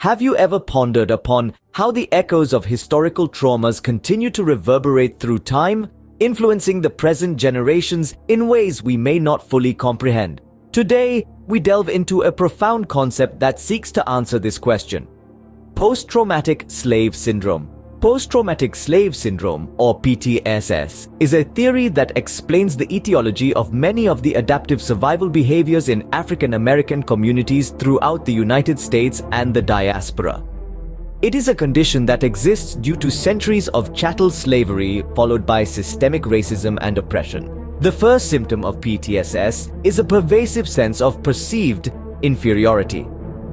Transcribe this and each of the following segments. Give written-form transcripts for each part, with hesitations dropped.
Have you ever pondered upon how the echoes of historical traumas continue to reverberate through time, influencing the present generations in ways we may not fully comprehend? Today, we delve into a profound concept that seeks to answer this question: post-traumatic slave syndrome. Post-traumatic slave syndrome, or PTSS, is a theory that explains the etiology of many of the adaptive survival behaviors in African American communities throughout the United States and the diaspora. It is a condition that exists due to centuries of chattel slavery followed by systemic racism and oppression. The first symptom of PTSS is a pervasive sense of perceived inferiority.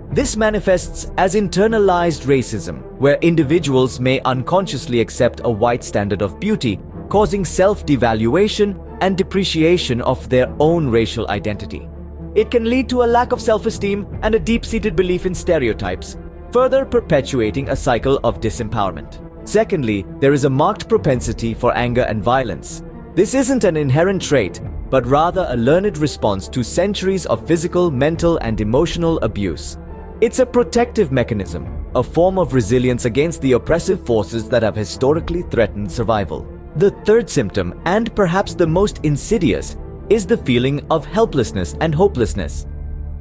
This manifests as internalized racism, where individuals may unconsciously accept a white standard of beauty, causing self-devaluation and depreciation of their own racial identity. It can lead to a lack of self-esteem and a deep-seated belief in stereotypes, further perpetuating a cycle of disempowerment. Secondly, there is a marked propensity for anger and violence. This isn't an inherent trait, but rather a learned response to centuries of physical, mental, and emotional abuse. It's a protective mechanism, a form of resilience against the oppressive forces that have historically threatened survival. The third symptom, and perhaps the most insidious, is the feeling of helplessness and hopelessness.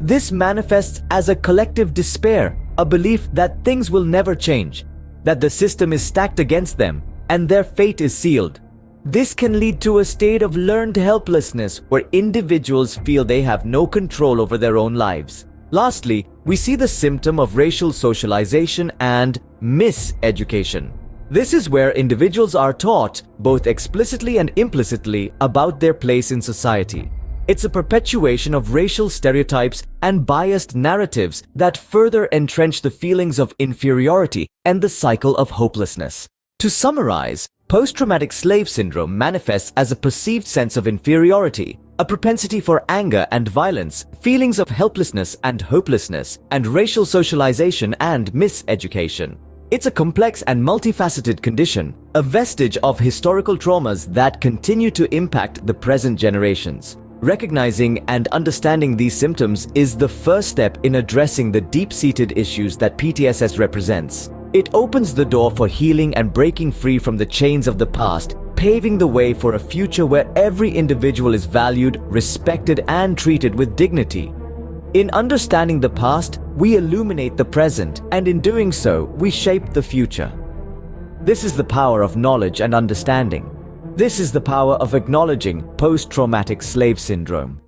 This manifests as a collective despair, a belief that things will never change, that the system is stacked against them, and their fate is sealed. This can lead to a state of learned helplessness where individuals feel they have no control over their own lives. Lastly, we see the symptom of racial socialization and miseducation. This is where individuals are taught, both explicitly and implicitly, about their place in society. It's a perpetuation of racial stereotypes and biased narratives that further entrench the feelings of inferiority and the cycle of hopelessness. To summarize, post-traumatic slave syndrome manifests as a perceived sense of inferiority, a propensity for anger and violence, feelings of helplessness and hopelessness, and racial socialization and miseducation. It's a complex and multifaceted condition, a vestige of historical traumas that continue to impact the present generations. Recognizing and understanding these symptoms is the first step in addressing the deep-seated issues that PTSS represents. It opens the door for healing and breaking free from the chains of the past, paving the way for a future where every individual is valued, respected, and treated with dignity. In understanding the past, we illuminate the present, and in doing so, we shape the future. This is the power of knowledge and understanding. This is the power of acknowledging post-traumatic slave syndrome.